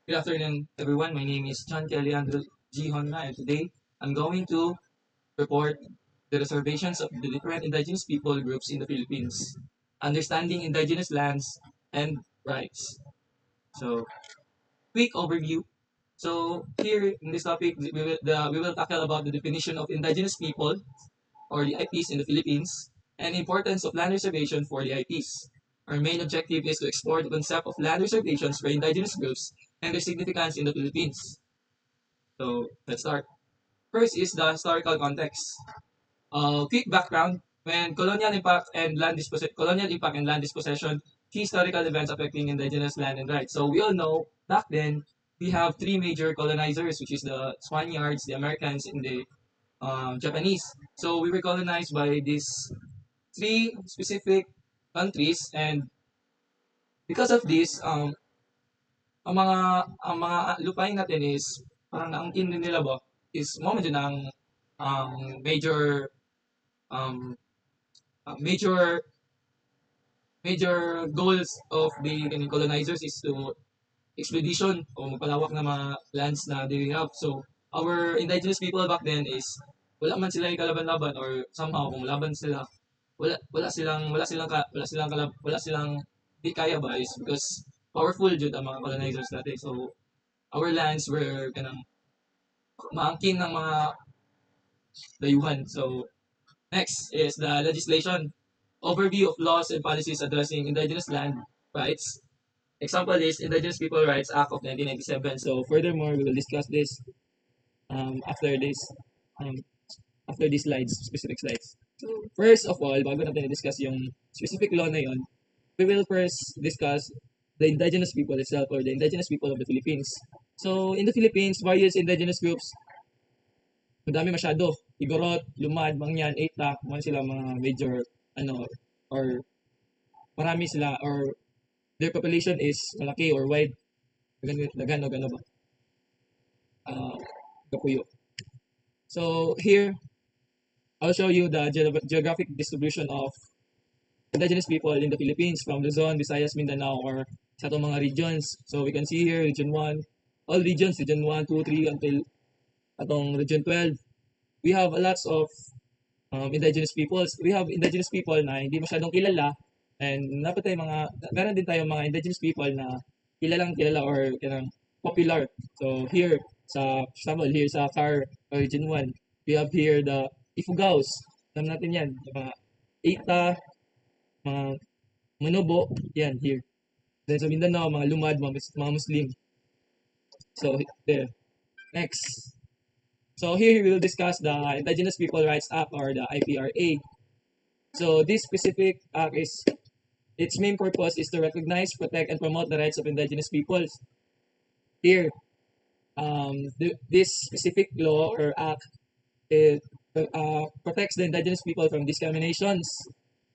Good afternoon, everyone. My name is John Kelly Andrew G. Honda, and today I'm going to report the reservations of the different indigenous people groups in the Philippines, understanding indigenous lands and rights. So, quick overview. So, here in this topic, we will tackle about the definition of indigenous people or the IPs in the Philippines and importance of land reservation for the IPs. Our main objective is to explore the concept of land reservations for indigenous groups and their significance in the Philippines. So let's start. First is the historical context. Quick background: when colonial impact and land dispossession, key historical events affecting indigenous land and rights. So we all know back then we have three major colonizers, which is the Spaniards, the Americans, and the Japanese. So we were colonized by these three specific countries, and because of this, ang mga lupain natin is parang naangkin din nila ba is mo medyo ng um, major um, major major goals of the colonizers is to expedition o magpalawak na mga lands na they have. So our indigenous people back then is wala man sila kalaban-laban or somehow kung laban sila wala silang di kaya ba is because powerful jud ang mga colonizers dati. So our lands were kanang maangkin ng mga dayuhan. So next is the legislation. Overview of laws and policies addressing indigenous land rights. Example is Indigenous People Rights Act of 1997. So furthermore, we will discuss this after this um, after these slides, specific slides. So first of all, bago natin i-discuss yung specific law na yon, we will first discuss the indigenous people itself or the indigenous people of the Philippines. So in the Philippines, various indigenous groups, madami masyado. Igorot, Lumad, Mangyan, Etak, mga sila mga major ano or marami sila or their population is malaki or wide. Dagan o gano ba? Kapuyo. So here, I'll show you the geographic distribution of indigenous people in the Philippines from Luzon, Visayas, Mindanao, or sa itong mga regions. So we can see here, Region 1, all regions, Region 1, 2, 3, until atong Region 12. We have lots of indigenous peoples. We have indigenous people na hindi masyadong kilala and meron din tayong mga indigenous people na kilalang kilala or popular. So here, sa example, here sa Car Region 1, we have here the Ifugaos. Alam natin yan. Mga Eita, mga Manobo, yan, here. Then sa Mindanao, mga Lumad, mga Muslim. So, there. Next. So here we will discuss the Indigenous People Rights Act or the IPRA. So this specific act its main purpose is to recognize, protect, and promote the rights of indigenous peoples. Here, this specific law or act it protects the indigenous people from discriminations,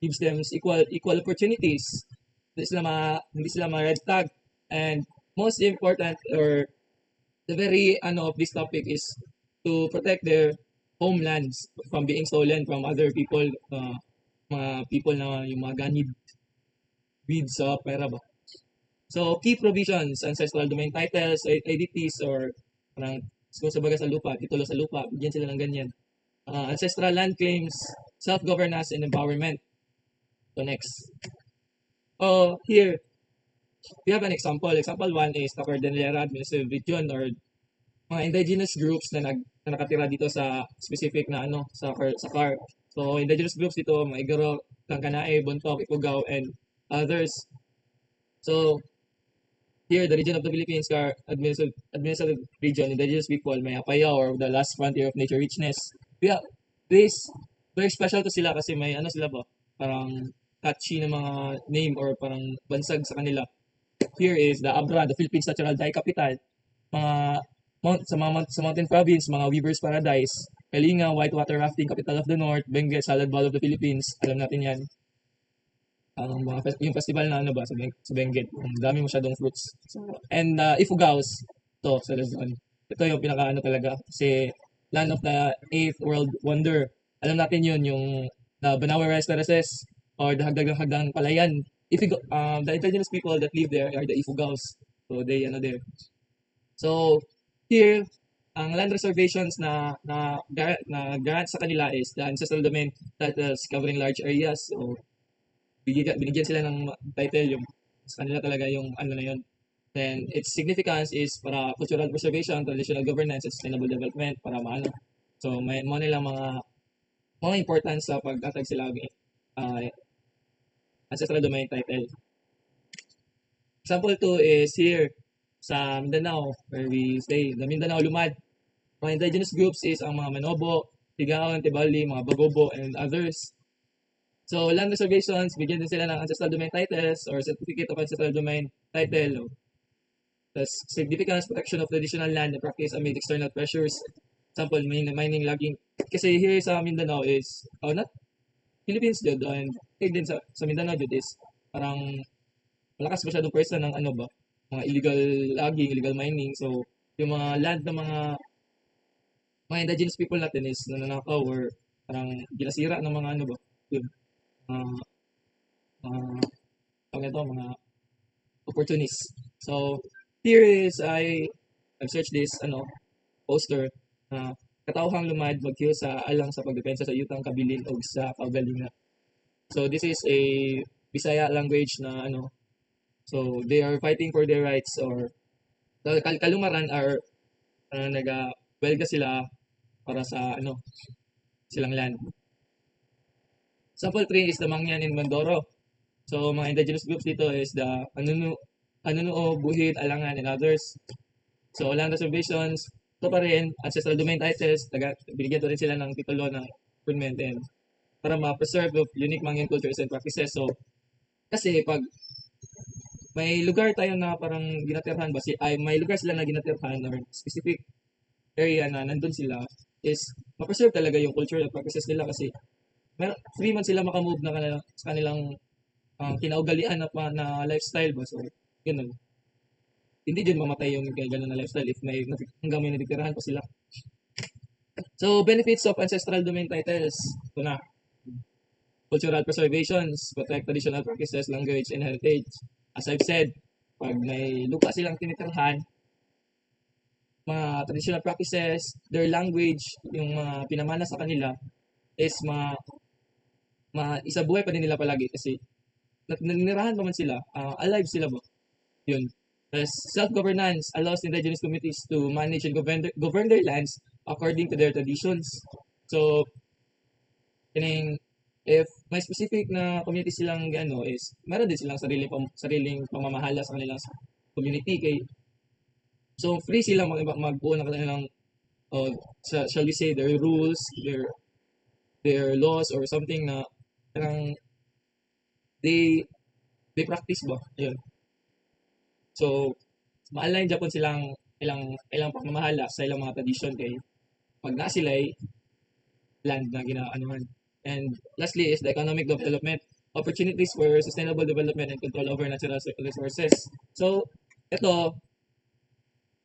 gives them equal opportunities. Hindi sila red tag, and most important or the very of this topic is to protect their homelands from being stolen from other people, mga people na yung mga ganid weeds sa pera ba. So, key provisions, ancestral domain titles, IDTs, or parang kung sa baga sa lupa, titulo sa lupa, bigyan sila ng ganyan. Ancestral land claims, self-governance, and empowerment. So, next. Here, we have an example. Example 1 is the Cordillera Administrative Region or mga indigenous groups na nakatira dito sa specific na sa CAR. So indigenous groups dito mga Igorot, Tangkanae, Bontoc, Ifugao, and others. So here the region of the Philippines CAR administrative region, indigenous people, may Apayao or the last frontier of nature richness. Yeah, this very special to sila kasi may sila ba? Parang catchy na mga name or parang bansag sa kanila. Here is the Abra, the Philippines Natural Dye Capital. Sa Mountain Province, mga Weaver's Paradise, Kalinga, Whitewater Rafting, Capital of the North, Benguet, Salad Bowl of the Philippines, alam natin yan. Yung festival na sa Benguet, ang dami masyadong fruits. So, and Ifugaos, to sa Luzon. Ito yung pinaka talaga, kasi land of the 8th world wonder. Alam natin yun, yung the Banawe Rice Terraces, or the Hagdagang Palayan. The indigenous people that live there are the Ifugaos. So they there. So, here, ang land reservations na grant sa kanila is the ancestral domain titles covering large areas. So, binigyan sila ng title yung sa kanila talaga yung ano na yun. Then, its significance is para cultural preservation, traditional governance, and sustainable development para maano. So, may mo nilang mga importance sa pagtatag sila uh, ancestral domain title. Example 2 is here sa Mindanao where we stay. The Mindanao Lumad. Mga indigenous groups is ang mga Manobo, Tigaon, Tibali, mga Bagobo, and others. So, land reservations, bigyan din sila ng ancestral domain titles or certificate of ancestral domain title. Thus, significance, protection of traditional land and practice amid external pressures. Example, mining, logging. Kasi here sa Mindanao is, not Philippines dyan, and din sa Mindanao dyan is, parang malakas masyadong person ng ano ba, mga illegal logging, illegal mining. So, yung mga land ng mga indigenous people natin is nananakaw or parang ginasira ng mga ano ba, yun, uh, mga opportunists. So, here is I've searched this poster na katawhang lumad magkiusa alang sa pagdepensa sa yutang kabilin o sa kaugalinga. So, this is a Bisaya language na so they are fighting for their rights or kalumaran are naga-welga sila para sa silang land. Sample 3 is the Mangyan in Mandoro. So mga indigenous groups dito is the Anunuo, Buhid, Alangan, and others. So land reservations, ito pa rin, ancestral domain titles, binigyan to rin sila ng titulo ng government and para ma-preserve the unique Mangyan cultures and practices. So kasi pag may lugar tayo na parang ginatirhan ba may lugar sila na ginatirhan or specific area na nandun sila is ma-preserve talaga yung culture at practices nila kasi free man sila makamove sa kanilang kinaugalian na lifestyle ba. So, yun. Hindi din mamatay yung ganun na lifestyle if hanggang may natitirahan pa sila. So, benefits of ancestral domain titles. Ito na. Cultural preservations, protect traditional practices, language, and heritage. As I've said, pag may lupa silang tinitirhan, mga traditional practices, their language, yung mga pinamana sa kanila, is isabuhay pa din nila palagi kasi naninirahan pa man sila, alive sila ba? Yun. Self-governance allows indigenous communities to manage and govern their lands according to their traditions. So, if may specific na community silang is meron din silang sariling pamamahala sa kanilang community so free silang magbuo ng kanilang shall we say their rules, their laws or something na parang they practice ba yun. So ma-align Japan silang ilang pamamahala sa ilang mga tradition kay pag na sila land na ginaanuhan. And lastly is the economic development, opportunities for sustainable development and control over natural resources. So, ito,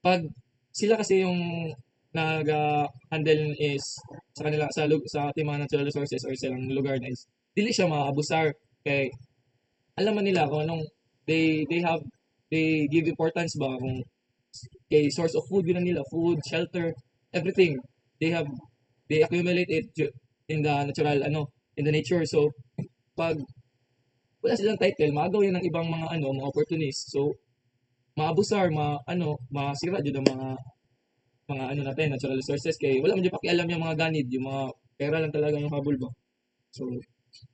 pag sila kasi yung nag-handle is sa kanila sa ating mga natural resources or silang lugar na is dili siya maabusar kay alam man nila kung anong they give importance ba kung kay source of food yun nila, food, shelter, everything. They accumulate it in the natural in the nature. So pag wala silang title, maagaw yan ng ibang mga mga opportunists. So maabusar, masira jud ang mga natin, natural resources kay wala man jud pakialam yung mga ganid, yung mga pera lang talaga yung habol ba. So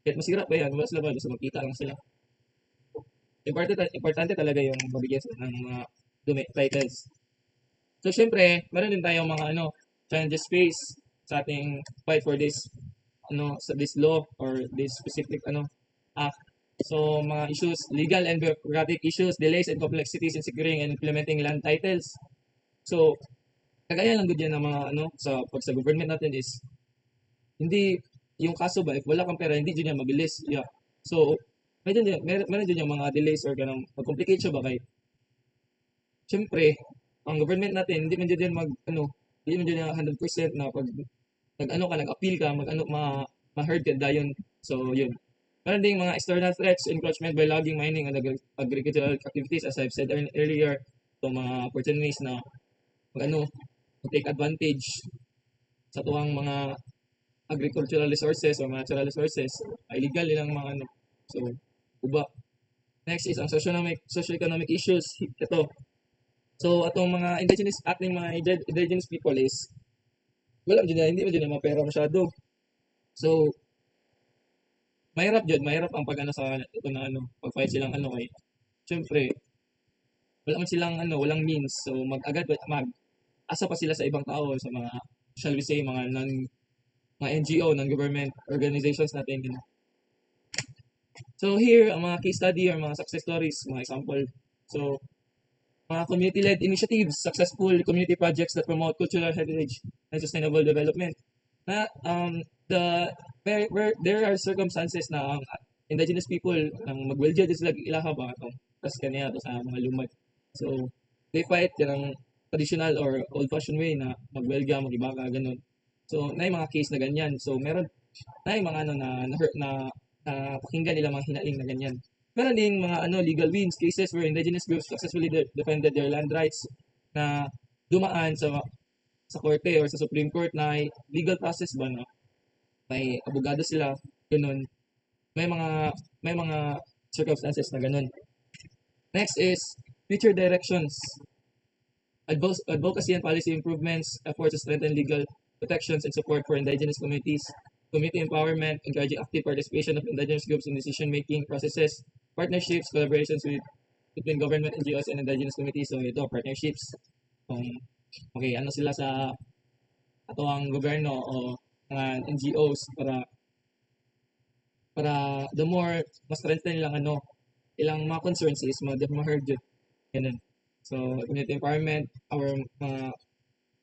kahit masira pa yan, wala sila ba, basta magkita lang sila. Importante talaga yung mabigyan sila ng mga titles. So syempre, meron din tayong mga challenges face sa ating fight for this sa this law or this specific act. So mga issues, legal and bureaucratic issues, delays and complexities in securing and implementing land titles. So kagaya lang gud yan ng mga sa government natin is hindi yung kaso ba if wala kang pera hindi din yan mabilis. Yeah. So meron din yung mga delays or ganang mag-complicate siya ba kay syempre ang government natin hindi man din hindi man din 100% na pag nag-appeal ka, ma-heard ka dayon. So, yun. Meron ding mga external threats, encroachment by logging, mining, and agricultural activities, as I've said earlier, itong mga opportunities na ano, take advantage sa tuwang mga agricultural resources o natural resources, illegal ilang mga ano. So, uba. Next is ang socio-economic issues. Ito. So, atong mga ating mga indigenous people is, wala dyan na, hindi mo dyan na mapera masyado. So, mahirap ang pag ano sa ito na ano, pag-fight silang ano kay, syempre, wala man silang ano, walang means. So, asa pa sila sa ibang tao, sa mga, shall we say, mga NGO, non-government organizations natin. You know. So here, ang mga case study or mga success stories, mga example. So, mga community-led initiatives, successful community projects that promote cultural heritage and sustainable development. Na where there are circumstances na ang indigenous people ang magwelja din sila ilaha ba ito. Tapos kaniya to sa mga lumad. So, they fight ng traditional or old-fashioned way na magwelga, magibaka, ganun. So, na mga case na ganyan. So, meron na mga ano na pakinggan nila mga hinaing na ganyan. Meron din mga ano legal wins cases where indigenous groups successfully defended their land rights na dumaan sa korte or sa Supreme Court na legal process ba na may abogado sila ganun. May mga circumstances na ganun. Next is future directions. Advocacy and policy improvements, efforts to strengthen legal protections and support for indigenous communities, community empowerment, encouraging active participation of indigenous groups in decision-making processes, partnerships, collaborations between government, NGOs, and indigenous communities. So ito, partnerships. Okay, ano sila sa ato ang gobyerno o mga NGOs para the more mas strengthen nilang ano, ilang mga concerns is ma-heard yun. Ganun. So, community empowerment, our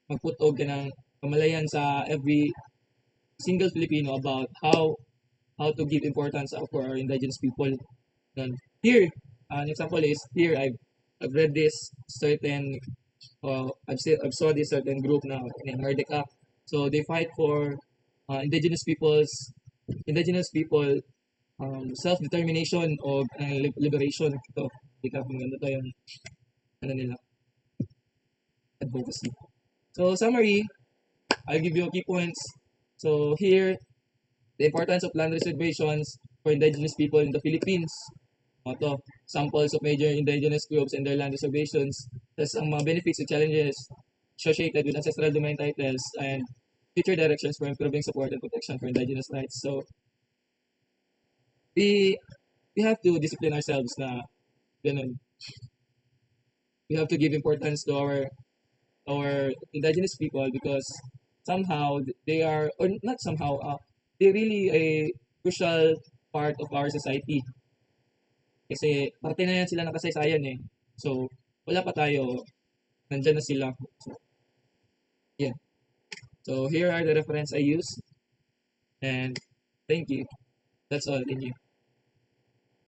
magputog ka ng kamalayan sa every single Filipino about how to give importance for our indigenous people. And here, an example is here I've read this certain I've saw this certain group now in Merdeka. So they fight for indigenous people self-determination o liberation. Ito, ito yung ano nila, advocacy. So summary, I'll give you key points. So here, the importance of land reservations for indigenous people in the Philippines. Ito, samples of major indigenous groups and their land reservations. Tapos ang mga benefits and challenges associated with ancestral domain titles and future directions for improving support and protection for indigenous rights. So, we have to discipline ourselves na ganun. We have to give importance to our indigenous people because somehow they are, or not somehow, they're really a crucial part of our society. Kasi parte na yan sila ng kasaysayan eh. So, wala pa tayo, nandyan na sila. So, yeah. So, here are the reference I use. And thank you. That's all. Thank you.